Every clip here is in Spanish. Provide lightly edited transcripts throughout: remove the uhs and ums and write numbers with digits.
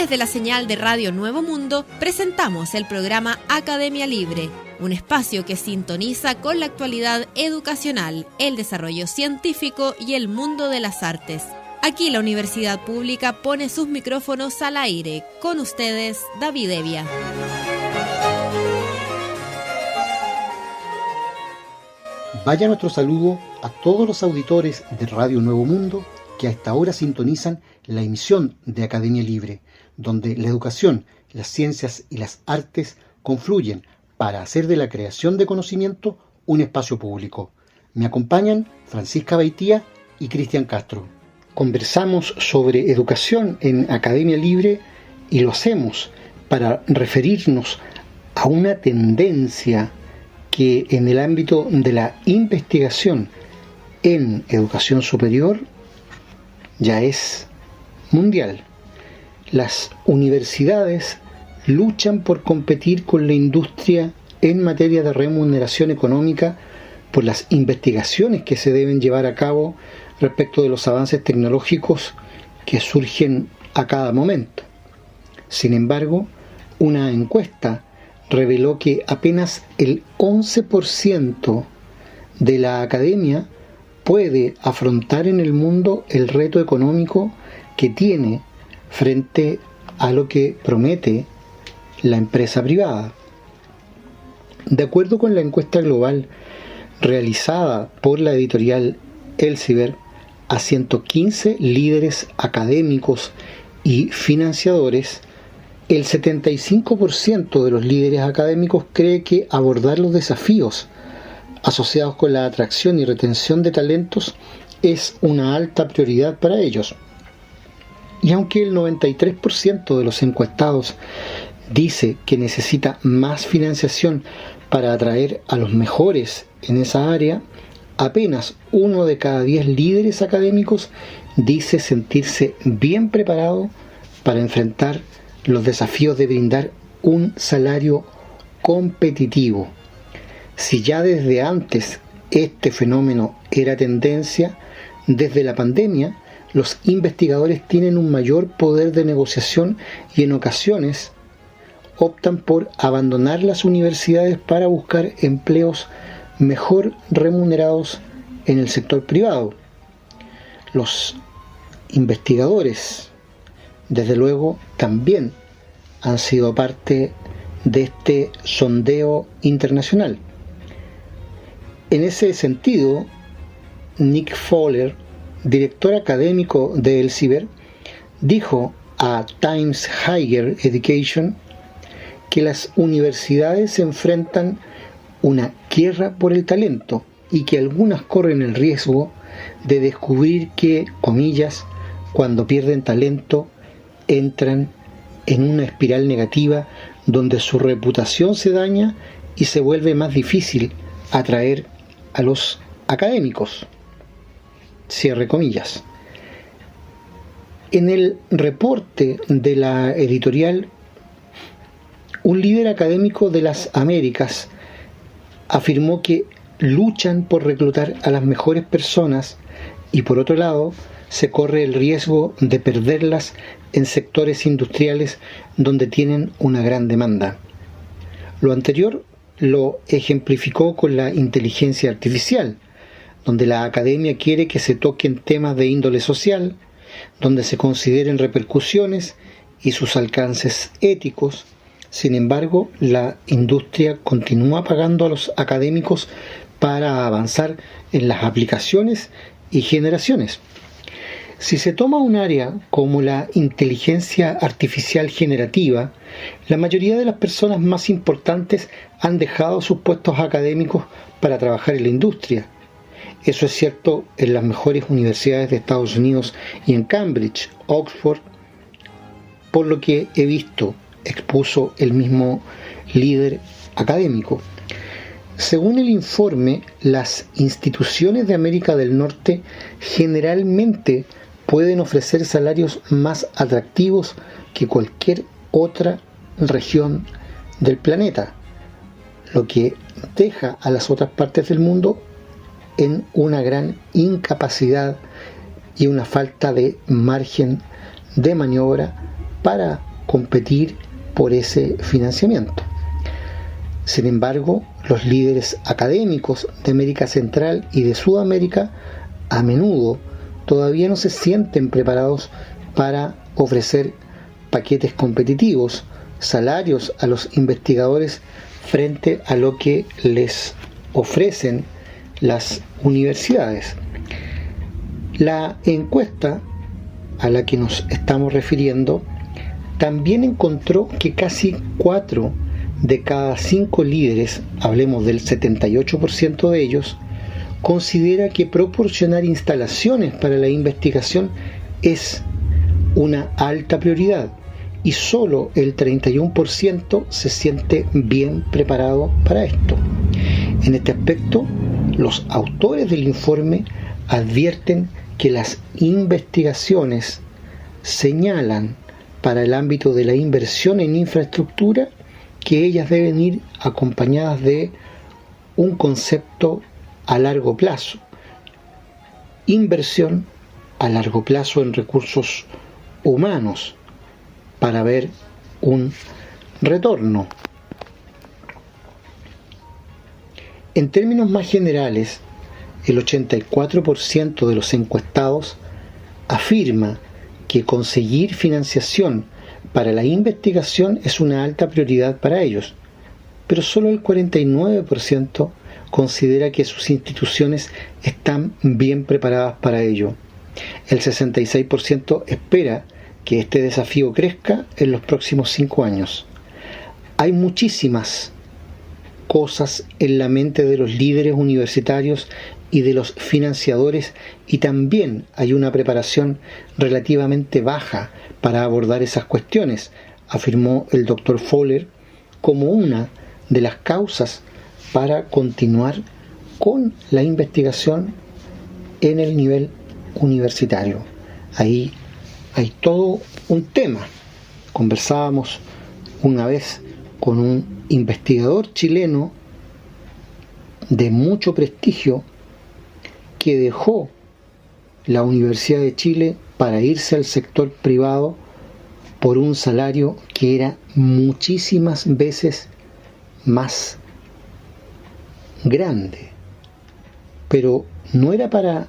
través de la señal de Radio Nuevo Mundo, presentamos el programa Academia Libre, un espacio que sintoniza con la actualidad educacional, el desarrollo científico y el mundo de las artes. Aquí la Universidad Pública pone sus micrófonos al aire. Con ustedes, David Evia. Vaya nuestro saludo a todos los auditores de Radio Nuevo Mundo que a esta hora sintonizan la emisión de Academia Libre, donde la educación, las ciencias y las artes confluyen para hacer de la creación de conocimiento un espacio público. Me acompañan Francisca Baitía y Cristian Castro. Conversamos sobre educación en Academia Libre y lo hacemos para referirnos a una tendencia que en el ámbito de la investigación en educación superior ya es mundial. Las universidades luchan por competir con la industria en materia de remuneración económica por las investigaciones que se deben llevar a cabo respecto de los avances tecnológicos que surgen a cada momento. Sin embargo, una encuesta reveló que apenas el 11% de la academia puede afrontar en el mundo el reto económico que tiene frente a lo que promete la empresa privada. De acuerdo con la encuesta global realizada por la editorial Elsevier a 115 líderes académicos y financiadores, el 75% de los líderes académicos cree que abordar los desafíos asociados con la atracción y retención de talentos es una alta prioridad para ellos. Y aunque el 93% de los encuestados dice que necesita más financiación para atraer a los mejores en esa área, apenas 1 de cada 10 líderes académicos dice sentirse bien preparado para enfrentar los desafíos de brindar un salario competitivo. Si ya desde antes este fenómeno era tendencia, desde la pandemia los investigadores tienen un mayor poder de negociación y en ocasiones optan por abandonar las universidades para buscar empleos mejor remunerados en el sector privado. Los investigadores, desde luego, también han sido parte de este sondeo internacional. En ese sentido, Nick Fowler, director académico de Elsevier, dijo a Times Higher Education que las universidades se enfrentan una guerra por el talento y que algunas corren el riesgo de descubrir que, comillas, cuando pierden talento, entran en una espiral negativa donde su reputación se daña y se vuelve más difícil atraer a los académicos. Cierre comillas. En el reporte de la editorial, un líder académico de las Américas afirmó que luchan por reclutar a las mejores personas y por otro lado se corre el riesgo de perderlas en sectores industriales donde tienen una gran demanda. Lo anterior lo ejemplificó con la inteligencia artificial, donde la academia quiere que se toquen temas de índole social, donde se consideren repercusiones y sus alcances éticos. Sin embargo, la industria continúa pagando a los académicos para avanzar en las aplicaciones y generaciones. Si se toma un área como la inteligencia artificial generativa, la mayoría de las personas más importantes han dejado sus puestos académicos para trabajar en la industria. Eso es cierto en las mejores universidades de Estados Unidos y en Cambridge, Oxford, por lo que he visto, expuso el mismo líder académico. Según el informe, las instituciones de América del Norte generalmente pueden ofrecer salarios más atractivos que cualquier otra región del planeta, lo que deja a las otras partes del mundo en una gran incapacidad y una falta de margen de maniobra para competir por ese financiamiento. Sin embargo, los líderes académicos de América Central y de Sudamérica a menudo todavía no se sienten preparados para ofrecer paquetes competitivos, salarios a los investigadores frente a lo que les ofrecen las universidades. La encuesta a la que nos estamos refiriendo también encontró que casi 4 de cada 5 líderes, hablemos del 78% de ellos, considera que proporcionar instalaciones para la investigación es una alta prioridad y solo el 31% se siente bien preparado para esto. En este aspecto, los autores del informe advierten que las investigaciones señalan para el ámbito de la inversión en infraestructura que ellas deben ir acompañadas de un concepto a largo plazo, inversión a largo plazo en recursos humanos para ver un retorno. En términos más generales, el 84% de los encuestados afirma que conseguir financiación para la investigación es una alta prioridad para ellos, pero solo el 49% considera que sus instituciones están bien preparadas para ello. El 66% espera que este desafío crezca en los próximos 5 años. Hay muchísimas cosas en la mente de los líderes universitarios y de los financiadores, y también hay una preparación relativamente baja para abordar esas cuestiones, afirmó el Dr. Fowler como una de las causas para continuar con la investigación en el nivel universitario. Ahí hay todo un tema. Conversábamos una vez con un investigador chileno de mucho prestigio que dejó la Universidad de Chile para irse al sector privado por un salario que era muchísimas veces más grande. Pero no era para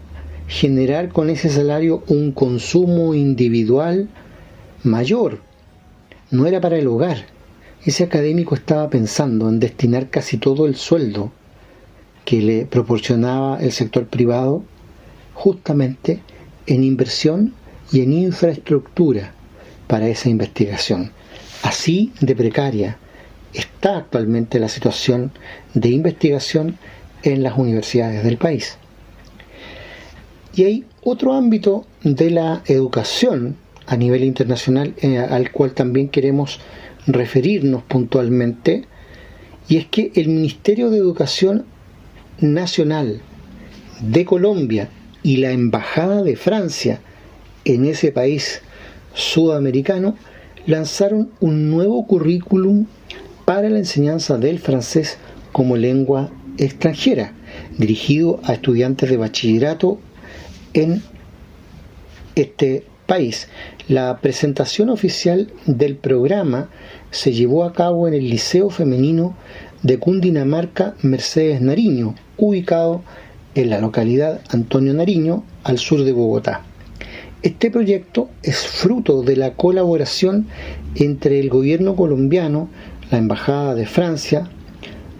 generar con ese salario un consumo individual mayor, no era para el hogar. Ese académico estaba pensando en destinar casi todo el sueldo que le proporcionaba el sector privado justamente en inversión y en infraestructura para esa investigación. Así de precaria está actualmente la situación de investigación en las universidades del país. Y hay otro ámbito de la educación a nivel internacional al cual también queremos referirnos puntualmente, y es que el Ministerio de Educación Nacional de Colombia y la Embajada de Francia en ese país sudamericano lanzaron un nuevo currículum para la enseñanza del francés como lengua extranjera, dirigido a estudiantes de bachillerato en este país. La presentación oficial del programa se llevó a cabo en el Liceo Femenino de Cundinamarca Mercedes Nariño, ubicado en la localidad Antonio Nariño, al sur de Bogotá. Este proyecto es fruto de la colaboración entre el gobierno colombiano, la Embajada de Francia,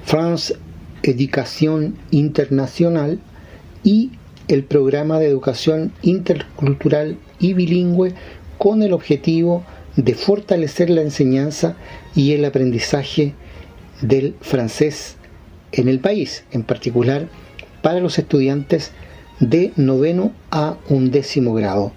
France Education International y el Programa de Educación Intercultural y Bilingüe, con el objetivo de fortalecer la enseñanza y el aprendizaje del francés en el país, en particular para los estudiantes de 9º a 11º grado.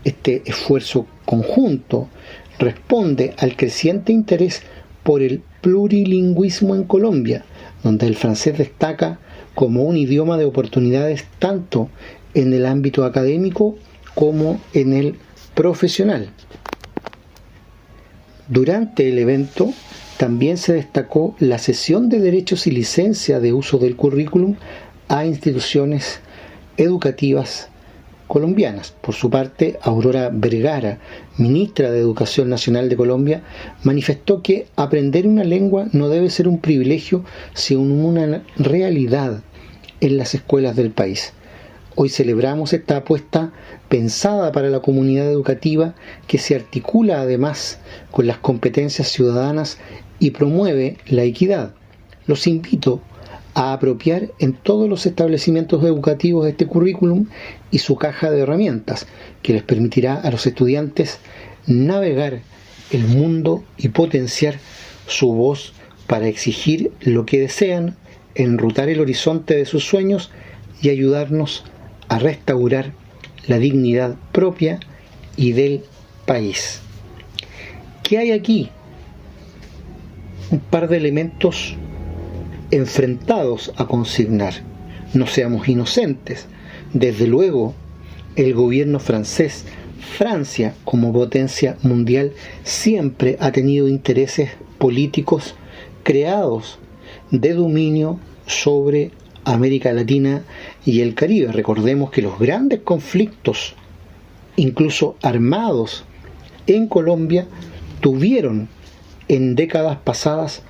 Este esfuerzo conjunto responde al creciente interés por el plurilingüismo en Colombia, donde el francés destaca como un idioma de oportunidades tanto en el ámbito académico como en el profesional. Durante el evento también se destacó la cesión de derechos y licencia de uso del currículum a instituciones educativas colombianas. Por su parte, Aurora Vergara, ministra de Educación Nacional de Colombia, manifestó que aprender una lengua no debe ser un privilegio, sino una realidad en las escuelas del país. Hoy celebramos esta apuesta pensada para la comunidad educativa que se articula además con las competencias ciudadanas y promueve la equidad. Los invito a apropiar en todos los establecimientos educativos este currículum y su caja de herramientas que les permitirá a los estudiantes navegar el mundo y potenciar su voz para exigir lo que desean, enrutar el horizonte de sus sueños y ayudarnos a restaurar la dignidad propia y del país. ¿Qué hay aquí? Un par de elementos enfrentados a consignar. No seamos inocentes. Desde luego, el gobierno francés, Francia como potencia mundial, siempre ha tenido intereses políticos creados de dominio sobre América Latina y el Caribe. Recordemos que los grandes conflictos, incluso armados, en Colombia, tuvieron en décadas pasadas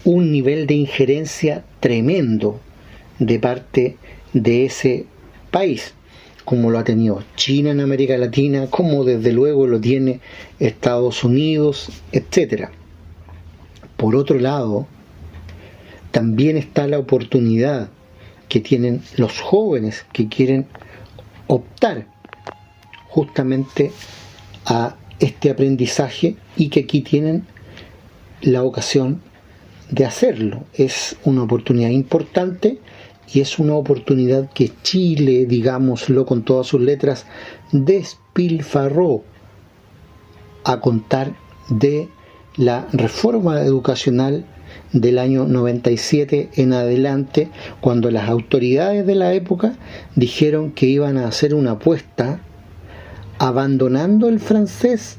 un nivel de injerencia tremendo de parte de ese país, como lo ha tenido China en América Latina, como desde luego lo tiene Estados Unidos, etc. Por otro lado, también está la oportunidad que tienen los jóvenes que quieren optar justamente a este aprendizaje y que aquí tienen la ocasión de hacerlo. Es una oportunidad importante y es una oportunidad que Chile, digámoslo con todas sus letras, despilfarró a contar de la reforma educacional del año 97 en adelante, cuando las autoridades de la época dijeron que iban a hacer una apuesta abandonando el francés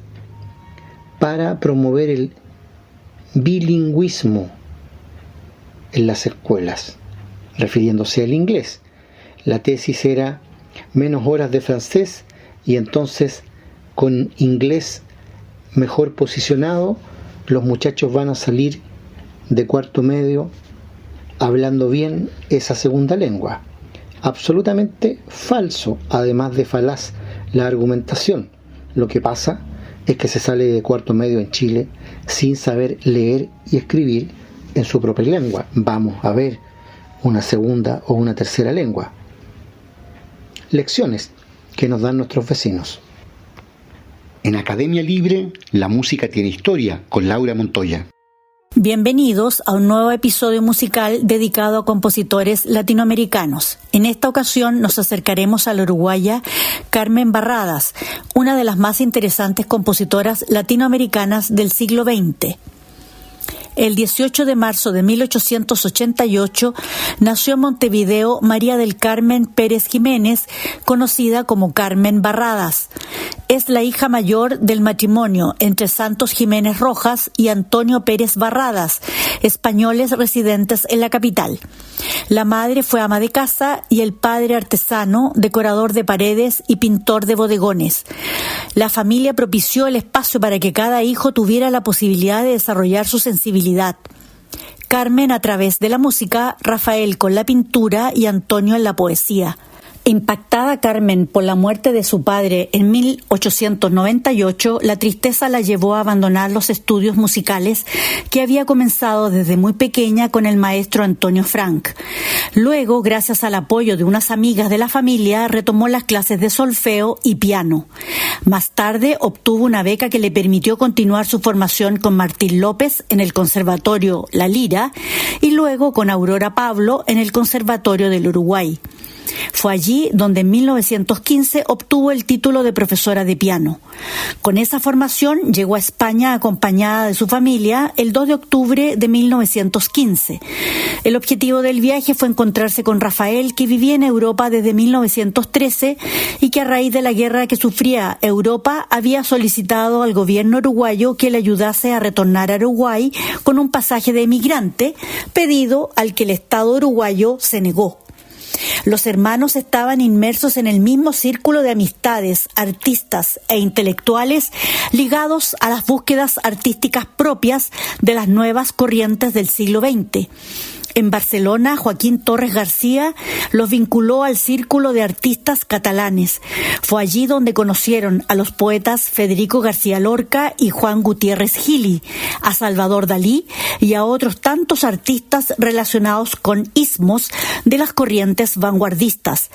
para promover el bilingüismo en las escuelas, refiriéndose al inglés. La tesis era menos horas de francés y entonces con inglés mejor posicionado los muchachos van a salir de cuarto medio hablando bien esa segunda lengua. Absolutamente falso, además de falaz la argumentación. Lo que pasa es que se sale de cuarto medio en Chile sin saber leer y escribir en su propia lengua. Vamos a ver una segunda o una tercera lengua. Lecciones que nos dan nuestros vecinos. En Academia Libre, la música tiene historia, con Laura Montoya. Bienvenidos a un nuevo episodio musical dedicado a compositores latinoamericanos. En esta ocasión nos acercaremos a la uruguaya Carmen Barradas, una de las más interesantes compositoras latinoamericanas del siglo XX. El 18 de marzo de 1888 nació en Montevideo María del Carmen Pérez Jiménez, conocida como Carmen Barradas. Es la hija mayor del matrimonio entre Santos Jiménez Rojas y Antonio Pérez Barradas, españoles residentes en la capital. La madre fue ama de casa y el padre artesano, decorador de paredes y pintor de bodegones. La familia propició el espacio para que cada hijo tuviera la posibilidad de desarrollar su sensibilidad. Carmen a través de la música, Rafael con la pintura y Antonio en la poesía. Impactada Carmen por la muerte de su padre en 1898, la tristeza la llevó a abandonar los estudios musicales que había comenzado desde muy pequeña con el maestro Antonio Frank. Luego, gracias al apoyo de unas amigas de la familia, retomó las clases de solfeo y piano. Más tarde obtuvo una beca que le permitió continuar su formación con Martín López en el Conservatorio La Lira y luego con Aurora Pablo en el Conservatorio del Uruguay. Fue allí donde en 1915 obtuvo el título de profesora de piano. Con esa formación llegó a España acompañada de su familia el 2 de octubre de 1915. El objetivo del viaje fue encontrarse con Rafael, que vivía en Europa desde 1913 y que a raíz de la guerra que sufría Europa había solicitado al gobierno uruguayo que le ayudase a retornar a Uruguay con un pasaje de emigrante, pedido al que el Estado uruguayo se negó. Los hermanos estaban inmersos en el mismo círculo de amistades, artistas e intelectuales ligados a las búsquedas artísticas propias de las nuevas corrientes del siglo XX. En Barcelona, Joaquín Torres García los vinculó al círculo de artistas catalanes. Fue allí donde conocieron a los poetas Federico García Lorca y Juan Gutiérrez Gili, a Salvador Dalí y a otros tantos artistas relacionados con ismos de las corrientes vanguardistas.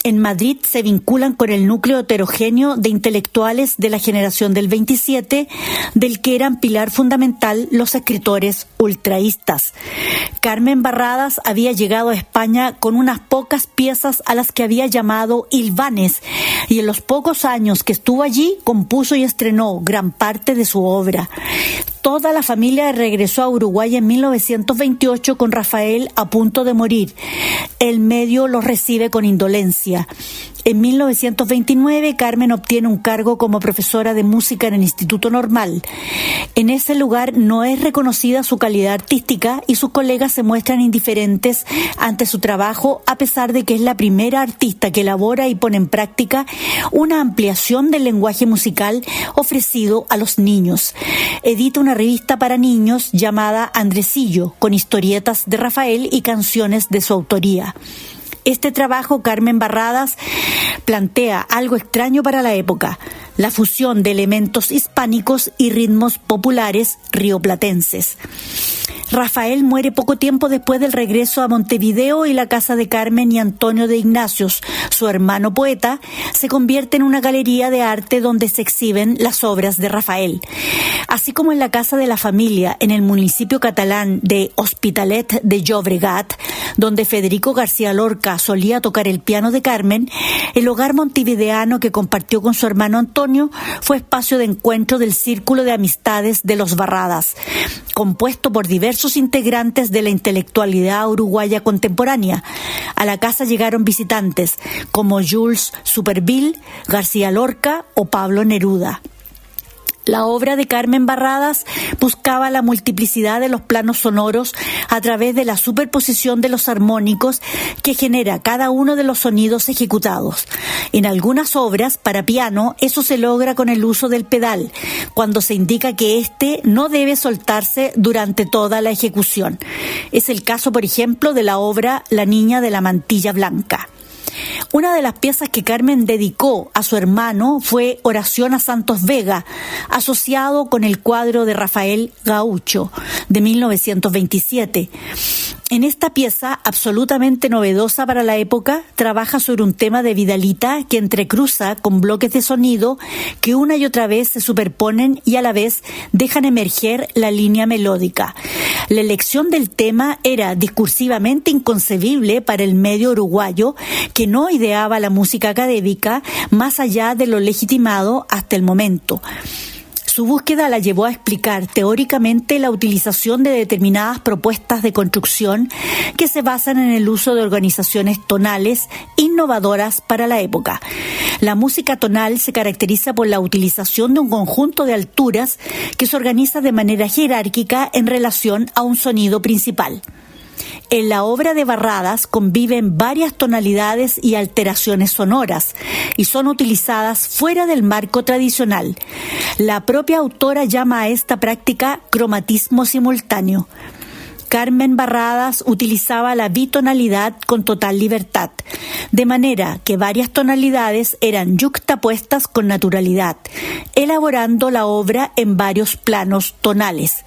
En Madrid se vinculan con el núcleo heterogéneo de intelectuales de la generación del 27, del que eran pilar fundamental los escritores ultraístas. Carmen Barradas había llegado a España con unas pocas piezas a las que había llamado hilvanes, y en los pocos años que estuvo allí compuso y estrenó gran parte de su obra. Toda la familia regresó a Uruguay en 1928 con Rafael a punto de morir. El medio los recibe con indolencia. En 1929, Carmen obtiene un cargo como profesora de música en el Instituto Normal. En ese lugar no es reconocida su calidad artística y sus colegas se muestran indiferentes ante su trabajo, a pesar de que es la primera artista que elabora y pone en práctica una ampliación del lenguaje musical ofrecido a los niños. Edita una revista para niños llamada Andresillo, con historietas de Rafael y canciones de su autoría. Este trabajo, Carmen Barradas, plantea algo extraño para la época: la fusión de elementos hispánicos y ritmos populares rioplatenses. Rafael muere poco tiempo después del regreso a Montevideo y la casa de Carmen y Antonio de Ignacios, su hermano poeta, se convierte en una galería de arte donde se exhiben las obras de Rafael. Así como en la casa de la familia en el municipio catalán de Hospitalet de Llobregat, donde Federico García Lorca solía tocar el piano de Carmen, el hogar montevideano que compartió con su hermano Antonio fue espacio de encuentro del círculo de amistades de los Barradas, compuesto por diversos integrantes de la intelectualidad uruguaya contemporánea. A la casa llegaron visitantes como Jules Supervielle, García Lorca o Pablo Neruda. La obra de Carmen Barradas buscaba la multiplicidad de los planos sonoros a través de la superposición de los armónicos que genera cada uno de los sonidos ejecutados. En algunas obras para piano eso se logra con el uso del pedal, cuando se indica que éste no debe soltarse durante toda la ejecución. Es el caso, por ejemplo, de la obra La niña de la mantilla blanca. Una de las piezas que Carmen dedicó a su hermano fue Oración a Santos Vega, asociado con el cuadro de Rafael Gaucho de 1927. En esta pieza, absolutamente novedosa para la época, trabaja sobre un tema de Vidalita que entrecruza con bloques de sonido que una y otra vez se superponen y a la vez dejan emerger la línea melódica. La elección del tema era discursivamente inconcebible para el medio uruguayo, que no ideaba la música académica más allá de lo legitimado hasta el momento. Su búsqueda la llevó a explicar teóricamente la utilización de determinadas propuestas de construcción que se basan en el uso de organizaciones tonales innovadoras para la época. La música tonal se caracteriza por la utilización de un conjunto de alturas que se organiza de manera jerárquica en relación a un sonido principal. En la obra de Barradas conviven varias tonalidades y alteraciones sonoras y son utilizadas fuera del marco tradicional. La propia autora llama a esta práctica cromatismo simultáneo. Carmen Barradas utilizaba la bitonalidad con total libertad, de manera que varias tonalidades eran yuxtapuestas con naturalidad, elaborando la obra en varios planos tonales.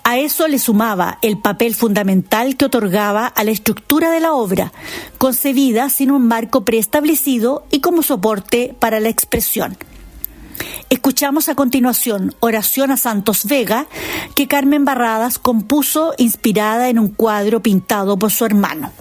A eso le sumaba el papel fundamental que otorgaba a la estructura de la obra, concebida sin un marco preestablecido y como soporte para la expresión. Escuchamos a continuación Oración a Santos Vega, que Carmen Barradas compuso inspirada en un cuadro pintado por su hermano.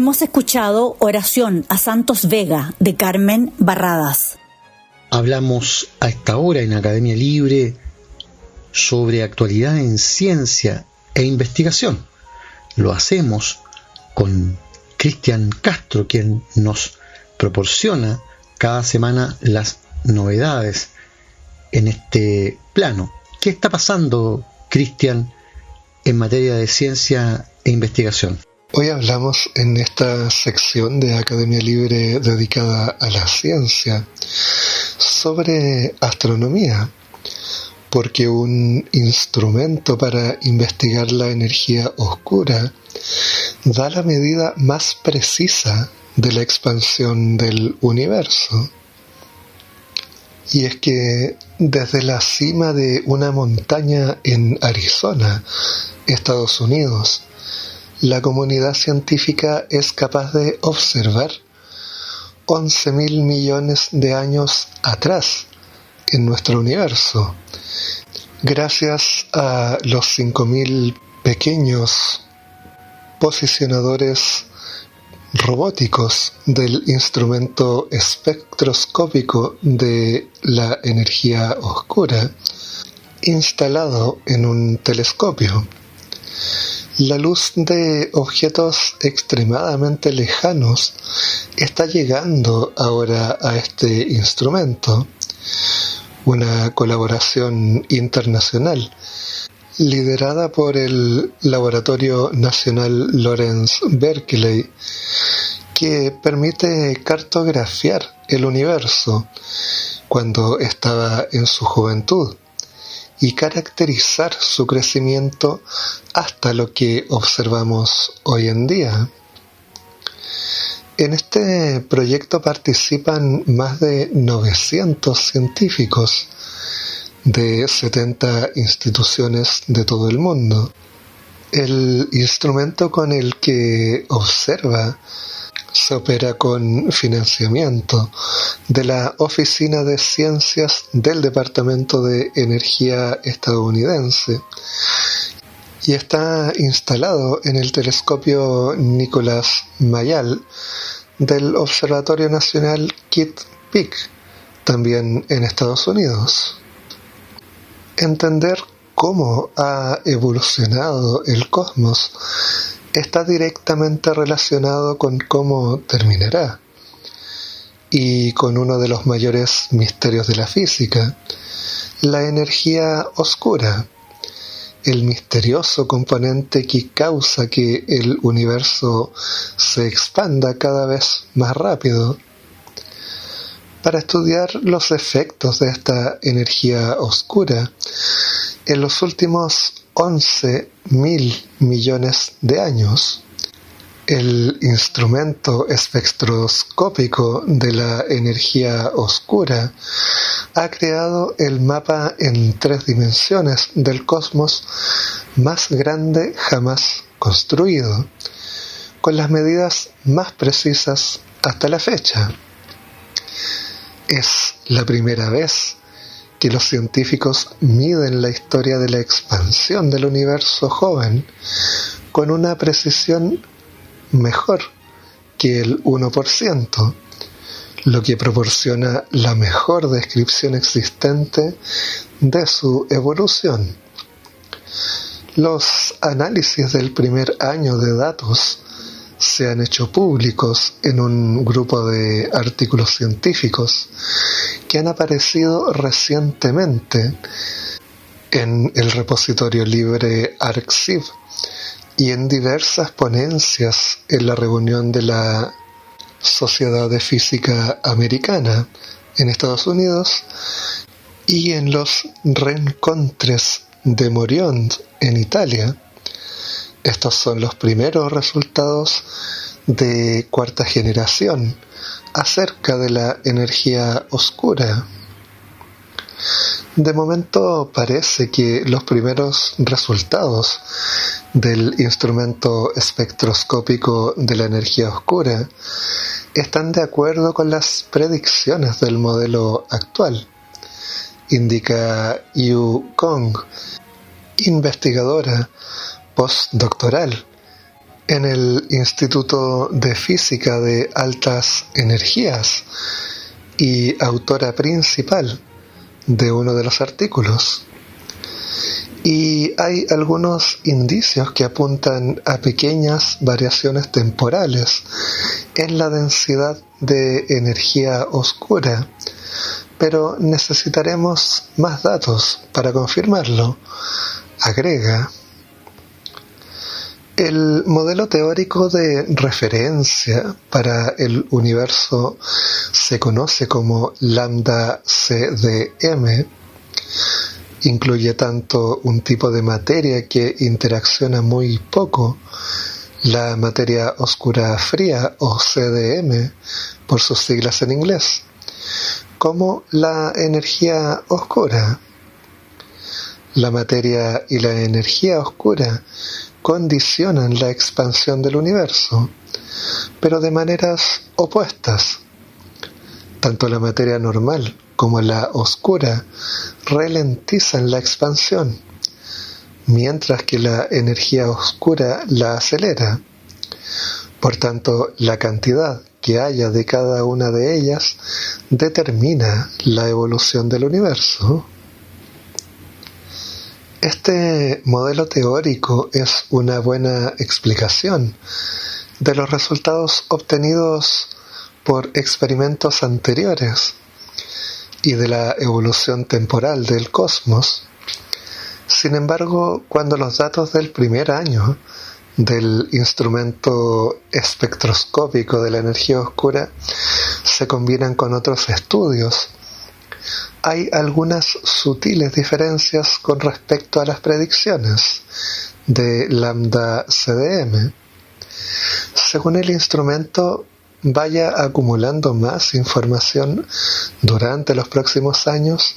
Hemos escuchado Oración a Santos Vega de Carmen Barradas. Hablamos a esta hora en Academia Libre sobre actualidad en ciencia e investigación. Lo hacemos con Cristian Castro, quien nos proporciona cada semana las novedades en este plano. ¿Qué está pasando, Cristian, en materia de ciencia e investigación? Hoy hablamos en esta sección de Academia Libre dedicada a la ciencia sobre astronomía, porque un instrumento para investigar la energía oscura da la medida más precisa de la expansión del universo. Y es que desde la cima de una montaña en Arizona, Estados Unidos, la comunidad científica es capaz de observar 11.000 millones de años atrás en nuestro universo, gracias a los 5.000 pequeños posicionadores robóticos del instrumento espectroscópico de la energía oscura, instalado en un telescopio. La luz de objetos extremadamente lejanos está llegando ahora a este instrumento, una colaboración internacional liderada por el Laboratorio Nacional Lawrence Berkeley, que permite cartografiar el universo cuando estaba en su juventud y caracterizar su crecimiento hasta lo que observamos hoy en día. En este proyecto participan más de 900 científicos de 70 instituciones de todo el mundo. El instrumento con el que observa se opera con financiamiento de la Oficina de Ciencias del Departamento de Energía estadounidense y está instalado en el telescopio Nicolás Mayall del Observatorio Nacional Kitt Peak, también en Estados Unidos. Entender cómo ha evolucionado el cosmos está directamente relacionado con cómo terminará y con uno de los mayores misterios de la física, la energía oscura, el misterioso componente que causa que el universo se expanda cada vez más rápido. Para estudiar los efectos de esta energía oscura, en los últimos 11.000 millones de años, el instrumento espectroscópico de la energía oscura ha creado el mapa en 3 dimensiones del cosmos más grande jamás construido, con las medidas más precisas hasta la fecha. Es la primera vez que los científicos miden la historia de la expansión del universo joven con una precisión mejor que el 1%, lo que proporciona la mejor descripción existente de su evolución. Los análisis del primer año de datos se han hecho públicos en un grupo de artículos científicos que han aparecido recientemente en el repositorio libre ArXiv y en diversas ponencias en la reunión de la Sociedad de Física Americana en Estados Unidos y en los Rencontres de Morient en Italia. Estos son los primeros resultados de cuarta generación acerca de la energía oscura. De momento parece que los primeros resultados del instrumento espectroscópico de la energía oscura están de acuerdo con las predicciones del modelo actual, indica Yu Kong, investigadora postdoctoral en el Instituto de Física de Altas Energías y autora principal de uno de los artículos. Y hay algunos indicios que apuntan a pequeñas variaciones temporales en la densidad de energía oscura, pero necesitaremos más datos para confirmarlo, agrega. El modelo teórico de referencia para el universo se conoce como lambda CDM. Incluye tanto un tipo de materia que interacciona muy poco, la materia oscura fría o CDM por sus siglas en inglés, como la energía oscura. La materia y la energía oscura condicionan la expansión del universo, pero de maneras opuestas. Tanto la materia normal como la oscura ralentizan la expansión, mientras que la energía oscura la acelera. Por tanto, la cantidad que haya de cada una de ellas determina la evolución del universo. Este modelo teórico es una buena explicación de los resultados obtenidos por experimentos anteriores y de la evolución temporal del cosmos. Sin embargo, cuando los datos del primer año del instrumento espectroscópico de la energía oscura se combinan con otros estudios, hay algunas sutiles diferencias con respecto a las predicciones de lambda CDM. Según el instrumento vaya acumulando más información durante los próximos años,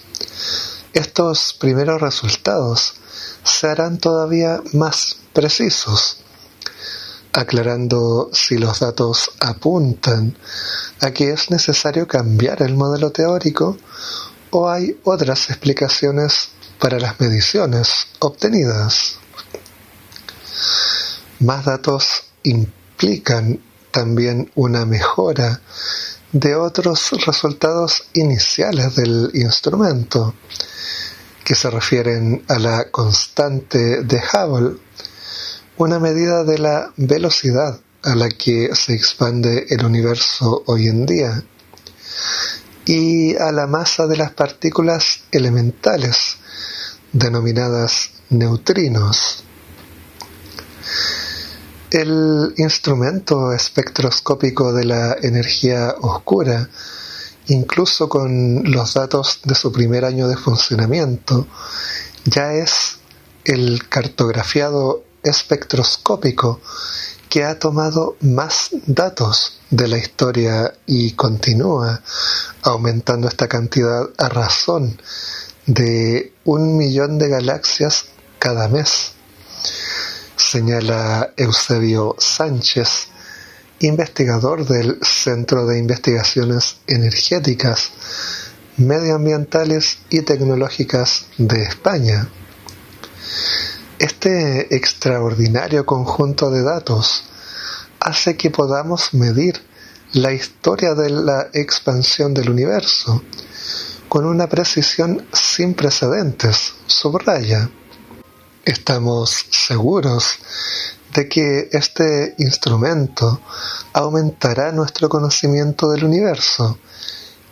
estos primeros resultados se harán todavía más precisos, aclarando si los datos apuntan a que es necesario cambiar el modelo teórico o hay otras explicaciones para las mediciones obtenidas. Más datos implican también una mejora de otros resultados iniciales del instrumento, que se refieren a la constante de Hubble, una medida de la velocidad a la que se expande el universo hoy en día, y a la masa de las partículas elementales, denominadas neutrinos. El instrumento espectroscópico de la energía oscura, incluso con los datos de su primer año de funcionamiento, ya es el cartografiado espectroscópico que ha tomado más datos de la historia y continúa aumentando esta cantidad a razón de 1 millón de galaxias cada mes, señala Eusebio Sánchez, investigador del Centro de Investigaciones Energéticas, Medioambientales y Tecnológicas de España. Este extraordinario conjunto de datos hace que podamos medir la historia de la expansión del universo con una precisión sin precedentes, subraya. Estamos seguros de que este instrumento aumentará nuestro conocimiento del universo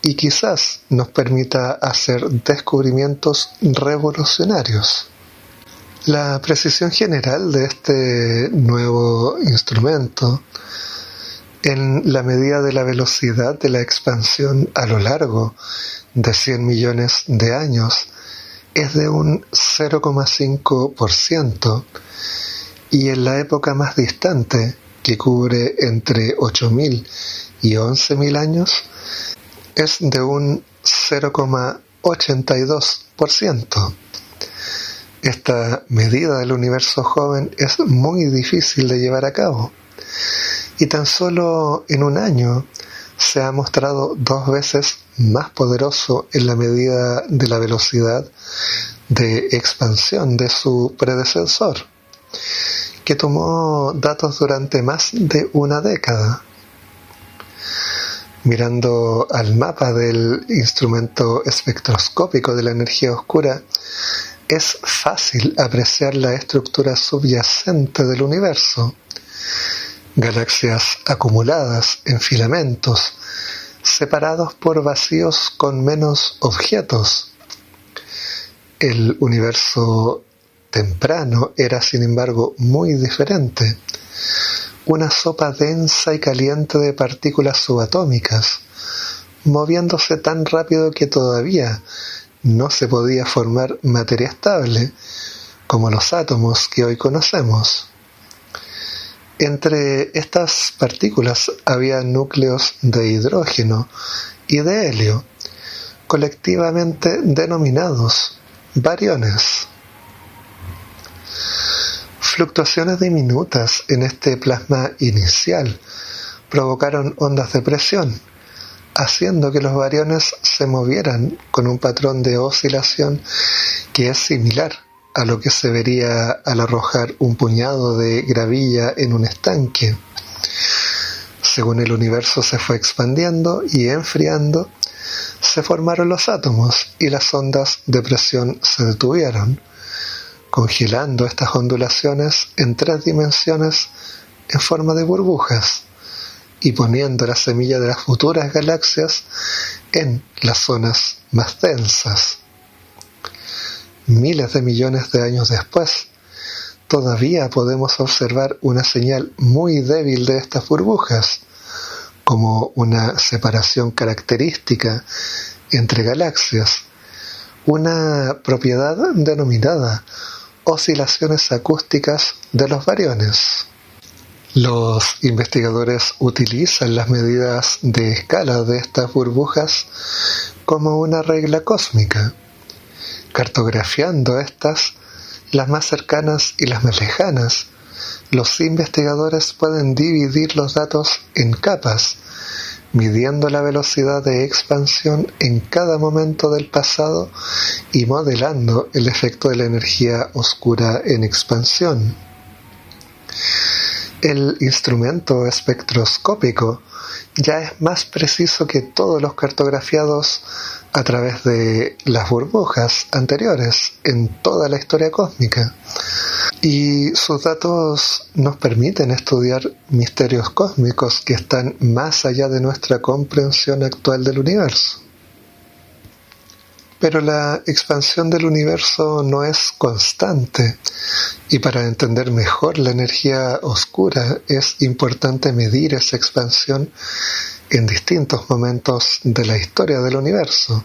y quizás nos permita hacer descubrimientos revolucionarios. La precisión general de este nuevo instrumento en la medida de la velocidad de la expansión a lo largo de 100 millones de años es de un 0,5%, y en la época más distante, que cubre entre 8.000 y 11.000 años, es de un 0,82%. Esta medida del universo joven es muy difícil de llevar a cabo, y tan solo en un año se ha mostrado 2 veces más poderoso en la medida de la velocidad de expansión de su predecesor, que tomó datos durante más de una década. Mirando al mapa del instrumento espectroscópico de la energía oscura, es fácil apreciar la estructura subyacente del universo. Galaxias acumuladas en filamentos, separados por vacíos con menos objetos. El universo temprano era, sin embargo, muy diferente. Una sopa densa y caliente de partículas subatómicas, moviéndose tan rápido que todavía no se podía formar materia estable, como los átomos que hoy conocemos. Entre estas partículas había núcleos de hidrógeno y de helio, colectivamente denominados bariones. Fluctuaciones diminutas en este plasma inicial provocaron ondas de presión, haciendo que los bariones se movieran con un patrón de oscilación que es similar a lo que se vería al arrojar un puñado de gravilla en un estanque. Según el universo se fue expandiendo y enfriando, se formaron los átomos y las ondas de presión se detuvieron, congelando estas ondulaciones en 3 dimensiones en forma de burbujas y poniendo la semilla de las futuras galaxias en las zonas más densas. Miles de millones de años después, todavía podemos observar una señal muy débil de estas burbujas, como una separación característica entre galaxias, una propiedad denominada oscilaciones acústicas de los bariones. Los investigadores utilizan las medidas de escala de estas burbujas como una regla cósmica, cartografiando estas, las más cercanas y las más lejanas. Los investigadores pueden dividir los datos en capas, midiendo la velocidad de expansión en cada momento del pasado y modelando el efecto de la energía oscura en expansión. El instrumento espectroscópico ya es más preciso que todos los cartografiados a través de las burbujas anteriores en toda la historia cósmica. Y sus datos nos permiten estudiar misterios cósmicos que están más allá de nuestra comprensión actual del universo. Pero la expansión del universo no es constante, y para entender mejor la energía oscura es importante medir esa expansión en distintos momentos de la historia del universo.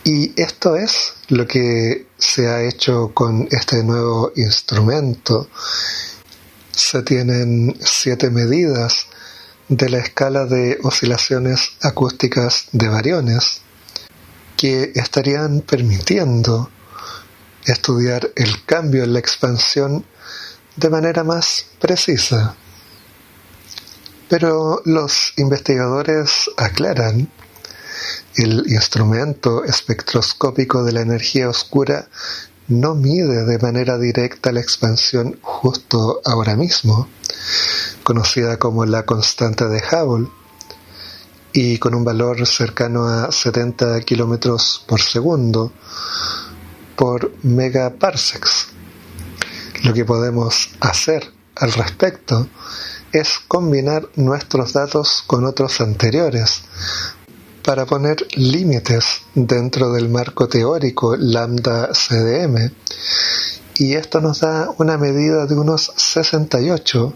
Y esto es lo que se ha hecho con este nuevo instrumento. Se tienen 7 medidas de la escala de oscilaciones acústicas de bariones que estarían permitiendo estudiar el cambio en la expansión de manera más precisa. Pero los investigadores aclaran: el instrumento espectroscópico de la energía oscura no mide de manera directa la expansión justo ahora mismo, conocida como la constante de Hubble, y con un valor cercano a 70 kilómetros por segundo por megaparsecs. Lo que podemos hacer al respecto es combinar nuestros datos con otros anteriores para poner límites dentro del marco teórico lambda CDM, y esto nos da una medida de unos 68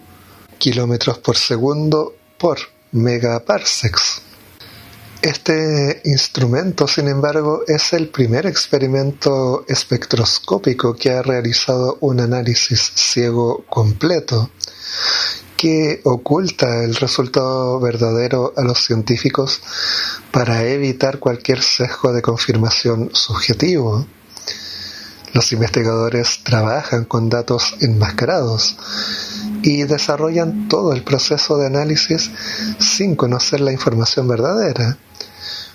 kilómetros por segundo por megaparsecs. Este instrumento, sin embargo, es el primer experimento espectroscópico que ha realizado un análisis ciego completo, que oculta el resultado verdadero a los científicos para evitar cualquier sesgo de confirmación subjetivo. Los investigadores trabajan con datos enmascarados y desarrollan todo el proceso de análisis sin conocer la información verdadera.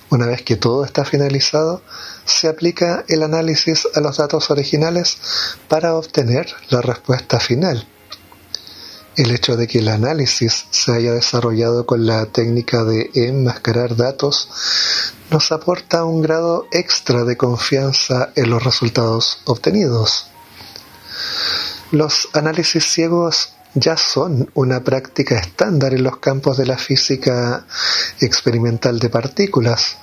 Una vez que todo está finalizado, se aplica el análisis a los datos originales para obtener la respuesta final. El hecho de que el análisis se haya desarrollado con la técnica de enmascarar datos nos aporta un grado extra de confianza en los resultados obtenidos. Los análisis ciegos ya son una práctica estándar en los campos de la física experimental de partículas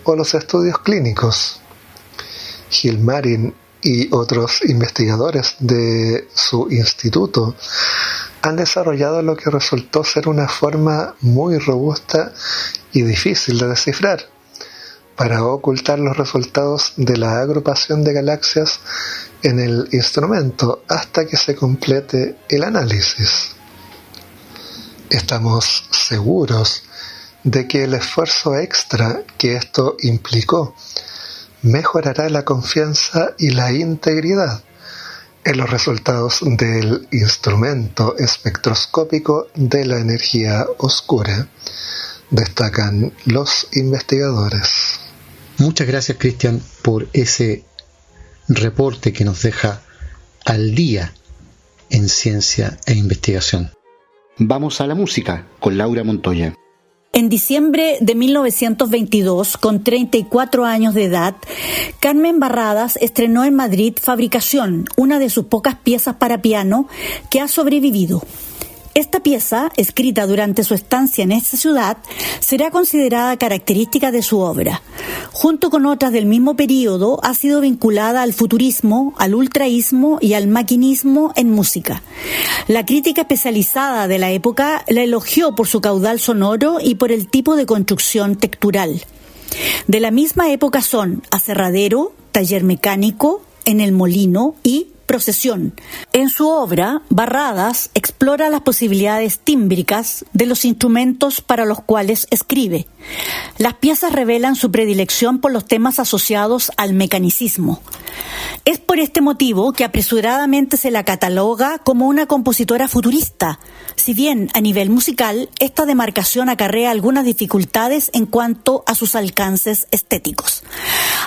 o los estudios clínicos. Gilmarin y otros investigadores de su instituto han desarrollado lo que resultó ser una forma muy robusta y difícil de descifrar para ocultar los resultados de la agrupación de galaxias en el instrumento hasta que se complete el análisis. Estamos seguros de que el esfuerzo extra que esto implicó mejorará la confianza y la integridad en los resultados del instrumento espectroscópico de la energía oscura, destacan los investigadores. Muchas gracias, Cristian, por ese reporte que nos deja al día en ciencia e investigación. Vamos a la música con Laura Montoya. En diciembre de 1922, con 34 años de edad, Carmen Barradas estrenó en Madrid Fabricación, una de sus pocas piezas para piano que ha sobrevivido. Esta pieza, escrita durante su estancia en esta ciudad, será considerada característica de su obra. Junto con otras del mismo período, ha sido vinculada al futurismo, al ultraísmo y al maquinismo en música. La crítica especializada de la época la elogió por su caudal sonoro y por el tipo de construcción textural. De la misma época son Aserradero, Taller Mecánico, En el Molino y Procesión. En su obra, Barradas explora las posibilidades tímbricas de los instrumentos para los cuales escribe. Las piezas revelan su predilección por los temas asociados al mecanicismo. Es por este motivo que apresuradamente se la cataloga como una compositora futurista, si bien a nivel musical esta demarcación acarrea algunas dificultades en cuanto a sus alcances estéticos.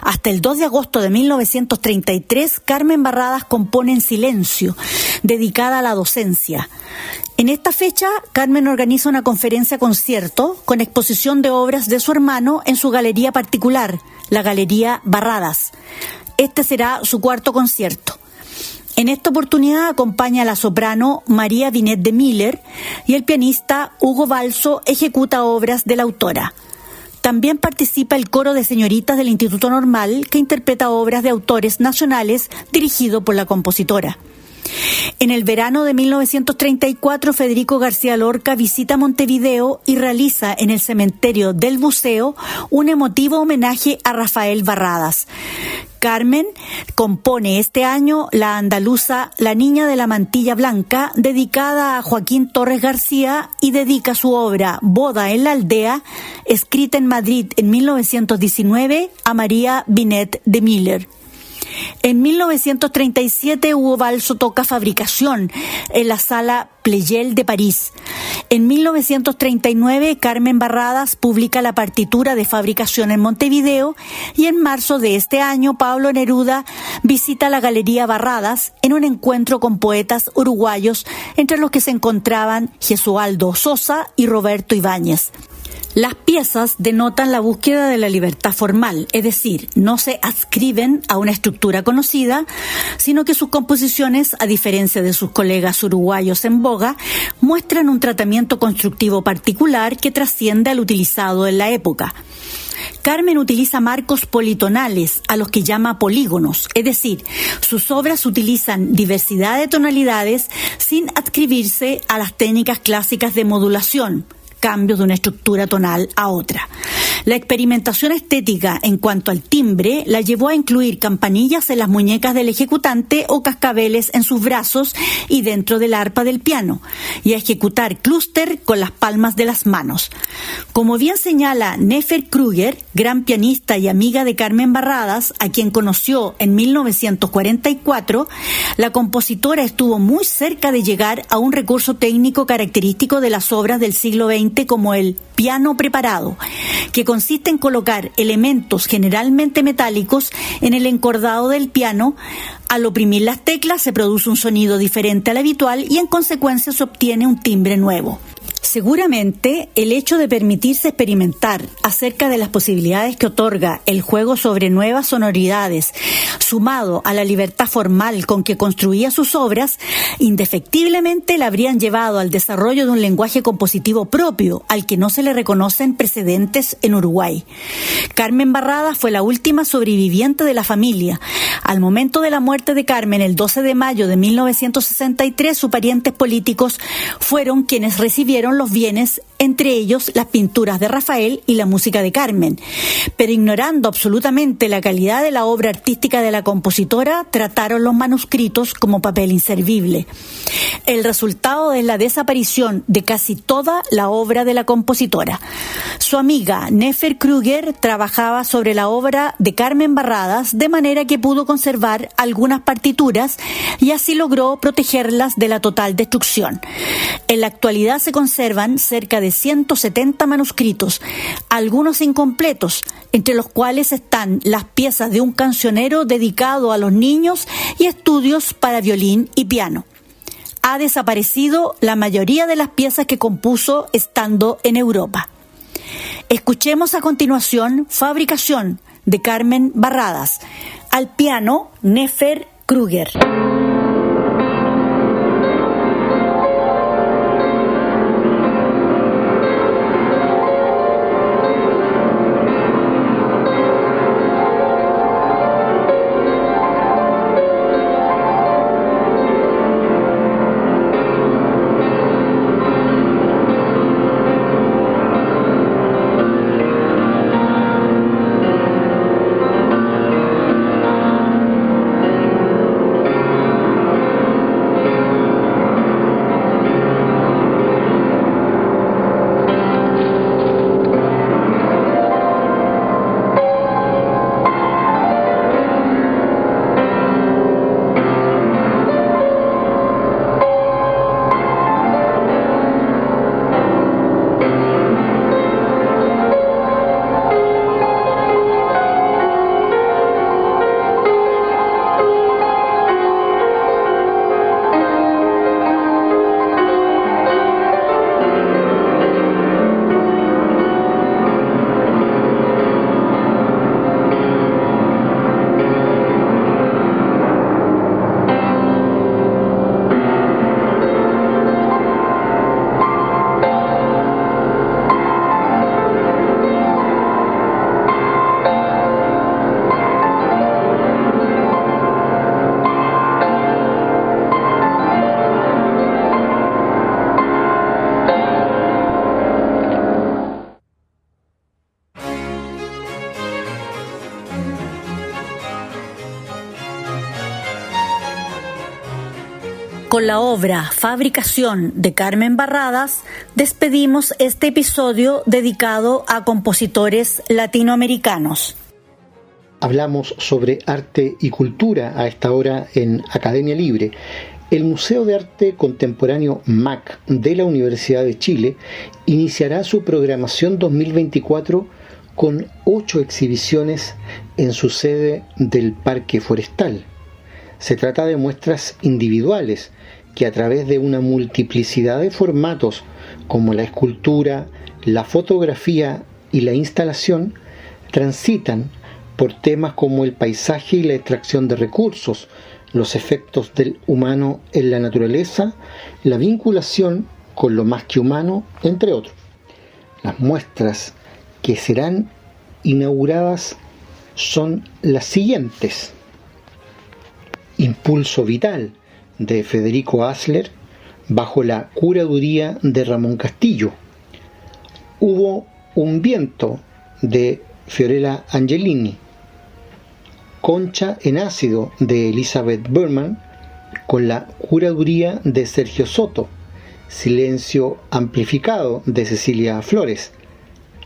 Hasta el 2 de agosto de 1933, Carmen Barradas compone En Silencio, dedicada a la docencia. En esta fecha, Carmen organiza una conferencia-concierto con exposición de obras de su hermano en su galería particular, la Galería Barradas. Este será su cuarto concierto. En esta oportunidad acompaña a la soprano María Binet de Miller y el pianista Hugo Balso ejecuta obras de la autora. También participa el coro de señoritas del Instituto Normal que interpreta obras de autores nacionales dirigido por la compositora. En el verano de 1934, Federico García Lorca visita Montevideo y realiza en el cementerio del Buceo un emotivo homenaje a Rafael Barradas. Carmen compone este año la andaluza La Niña de la Mantilla Blanca, dedicada a Joaquín Torres García, y dedica su obra Boda en la Aldea, escrita en Madrid en 1919, a María Binet de Miller. En 1937, Hugo Balso toca Fabricación en la Sala Pleyel de París. En 1939, Carmen Barradas publica la partitura de Fabricación en Montevideo y en marzo de este año, Pablo Neruda visita la Galería Barradas en un encuentro con poetas uruguayos, entre los que se encontraban Gesualdo Sosa y Roberto Ibáñez. Las piezas denotan la búsqueda de la libertad formal, es decir, no se adscriben a una estructura conocida, sino que sus composiciones, a diferencia de sus colegas uruguayos en boga, muestran un tratamiento constructivo particular que trasciende al utilizado en la época. Carmen utiliza marcos politonales, a los que llama polígonos, es decir, sus obras utilizan diversidad de tonalidades sin adscribirse a las técnicas clásicas de modulación, cambios de una estructura tonal a otra. La experimentación estética en cuanto al timbre la llevó a incluir campanillas en las muñecas del ejecutante o cascabeles en sus brazos y dentro del arpa del piano, y a ejecutar clúster con las palmas de las manos. Como bien señala Nefer Kruger, gran pianista y amiga de Carmen Barradas, a quien conoció en 1944, la compositora estuvo muy cerca de llegar a un recurso técnico característico de las obras del siglo XX como el piano preparado, que consiste en colocar elementos generalmente metálicos en el encordado del piano. Al oprimir las teclas se produce un sonido diferente al habitual y en consecuencia se obtiene un timbre nuevo. Seguramente el hecho de permitirse experimentar acerca de las posibilidades que otorga el juego sobre nuevas sonoridades, sumado a la libertad formal con que construía sus obras, indefectiblemente le habrían llevado al desarrollo de un lenguaje compositivo propio, al que no se le reconocen precedentes en Uruguay. Carmen Barradas fue la última sobreviviente de la familia. Al momento de la muerte de Carmen, el 12 de mayo de 1963, sus parientes políticos fueron quienes recibieron los bienes, entre ellos las pinturas de Rafael y la música de Carmen. Pero ignorando absolutamente la calidad de la obra artística de la compositora, trataron los manuscritos como papel inservible. El resultado es la desaparición de casi toda la obra de la compositora. Su amiga Nefer Kruger trabajaba sobre la obra de Carmen Barradas, de manera que pudo conservar algunas partituras y así logró protegerlas de la total destrucción. En la actualidad se conservan cerca de 170 manuscritos, algunos incompletos, entre los cuales están las piezas de un cancionero dedicado a los niños y estudios para violín y piano. Ha desaparecido la mayoría de las piezas que compuso estando en Europa. Escuchemos a continuación Fabricación de Carmen Barradas. Al piano, Nefer Kruger. Con la obra Fabricación de Carmen Barradas, despedimos este episodio dedicado a compositores latinoamericanos. Hablamos sobre arte y cultura a esta hora en Academia Libre. El Museo de Arte Contemporáneo MAC de la Universidad de Chile iniciará su programación 2024 con 8 exhibiciones en su sede del Parque Forestal. Se trata de muestras individuales que a través de una multiplicidad de formatos como la escultura, la fotografía y la instalación transitan por temas como el paisaje y la extracción de recursos, los efectos del humano en la naturaleza, la vinculación con lo más que humano, entre otros. Las muestras que serán inauguradas son las siguientes: Impulso Vital, de Federico Asler, bajo la curaduría de Ramón Castillo. Hubo un viento, de Fiorella Angelini. Concha en ácido, de Elizabeth Berman, con la curaduría de Sergio Soto. Silencio amplificado, de Cecilia Flores.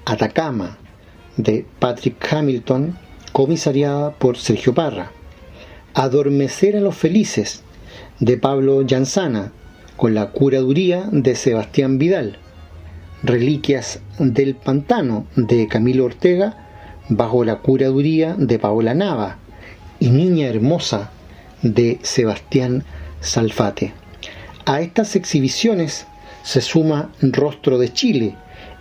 Atacama, de Patrick Hamilton, comisariada por Sergio Parra. Adormecer a los felices, de Pablo Llanzana, con la curaduría de Sebastián Vidal. Reliquias del Pantano de Camilo Ortega, bajo la curaduría de Paola Nava, y Niña Hermosa de Sebastián Salfate. A estas exhibiciones se suma Rostro de Chile,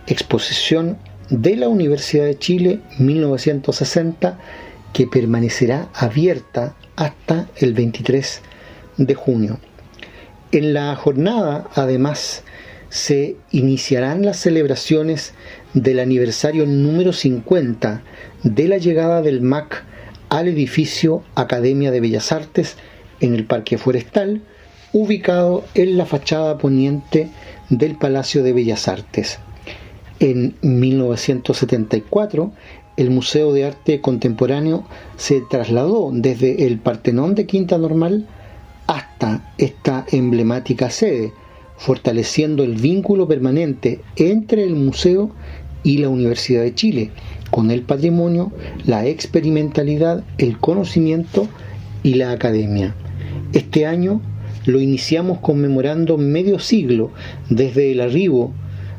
exposición de la Universidad de Chile 1960, que permanecerá abierta hasta el 23 de junio. En la jornada, además, se iniciarán las celebraciones del aniversario número 50 de la llegada del MAC al edificio Academia de Bellas Artes en el Parque Forestal, ubicado en la fachada poniente del Palacio de Bellas Artes. En 1974, el Museo de Arte Contemporáneo se trasladó desde el Partenón de Quinta Normal hasta esta emblemática sede, fortaleciendo el vínculo permanente entre el museo y la Universidad de Chile, con el patrimonio, la experimentalidad, el conocimiento y la academia. Este año lo iniciamos conmemorando medio siglo desde el arribo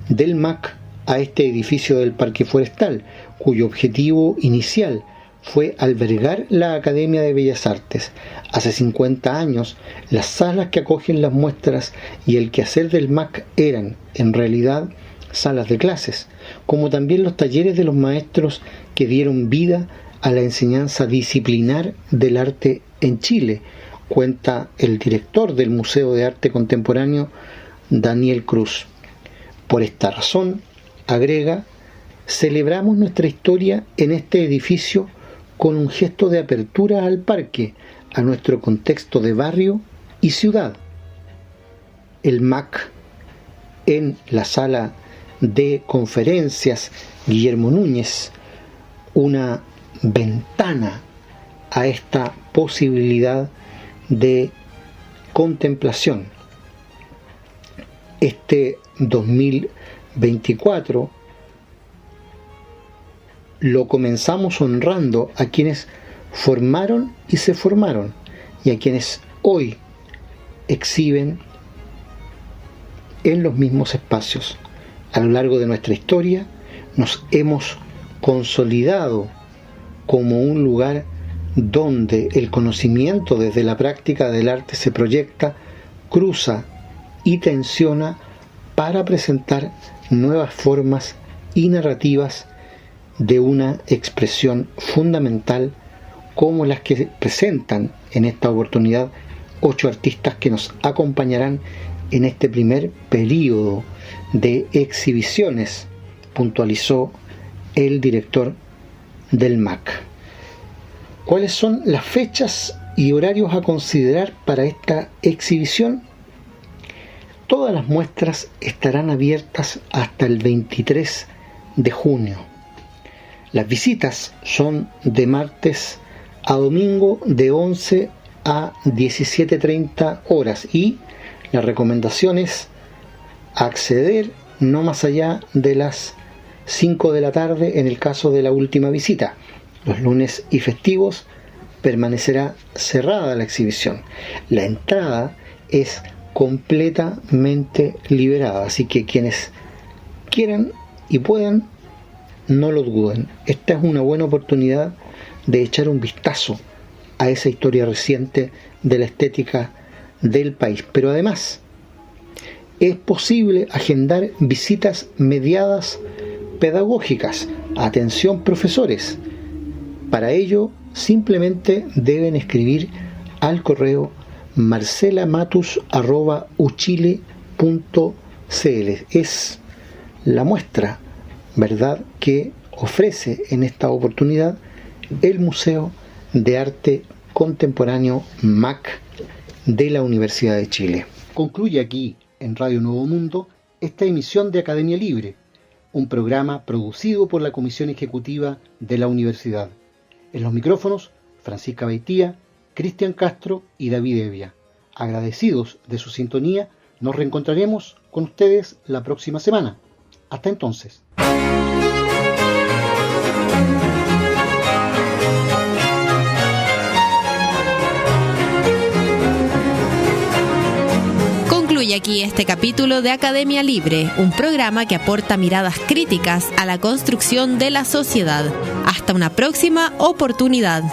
del MAC a este edificio del Parque Forestal, cuyo objetivo inicial fue albergar la Academia de Bellas Artes. Hace 50 años, las salas que acogen las muestras y el quehacer del MAC eran, en realidad, salas de clases, como también los talleres de los maestros que dieron vida a la enseñanza disciplinar del arte en Chile, cuenta el director del Museo de Arte Contemporáneo, Daniel Cruz. Por esta razón, agrega, celebramos nuestra historia en este edificio con un gesto de apertura al parque, a nuestro contexto de barrio y ciudad. El MAC, en la sala de conferencias Guillermo Núñez, una ventana a esta posibilidad de contemplación. Este 2024 lo comenzamos honrando a quienes formaron y se formaron, y a quienes hoy exhiben en los mismos espacios. A lo largo de nuestra historia nos hemos consolidado como un lugar donde el conocimiento desde la práctica del arte se proyecta, cruza y tensiona para presentar nuevas formas y narrativas de una expresión fundamental como las que presentan en esta oportunidad 8 artistas que nos acompañarán en este primer período de exhibiciones, puntualizó el director del MAC. ¿Cuáles son las fechas y horarios a considerar para esta exhibición? Todas las muestras estarán abiertas hasta el 23 de junio. Las visitas son de martes a domingo de 11 a 17:30 horas y la recomendación es acceder no más allá de las 5 de la tarde en el caso de la última visita. Los lunes y festivos permanecerá cerrada la exhibición. La entrada es completamente liberada, así que quienes quieran y puedan, no lo duden. Esta es una buena oportunidad de echar un vistazo a esa historia reciente de la estética del país. Pero además, es posible agendar visitas mediadas pedagógicas. Atención, profesores. Para ello, simplemente deben escribir al correo marcelamatus@uchile.cl. Es la muestra, ¿verdad?, que ofrece en esta oportunidad el Museo de Arte Contemporáneo MAC de la Universidad de Chile. Concluye aquí, en Radio Nuevo Mundo, esta emisión de Academia Libre, un programa producido por la Comisión Ejecutiva de la Universidad. En los micrófonos, Francisca Beitía, Cristian Castro y David Evia. Agradecidos de su sintonía, nos reencontraremos con ustedes la próxima semana. Hasta entonces. hoy aquí este capítulo de Academia Libre, un programa que aporta miradas críticas a la construcción de la sociedad. Hasta una próxima oportunidad.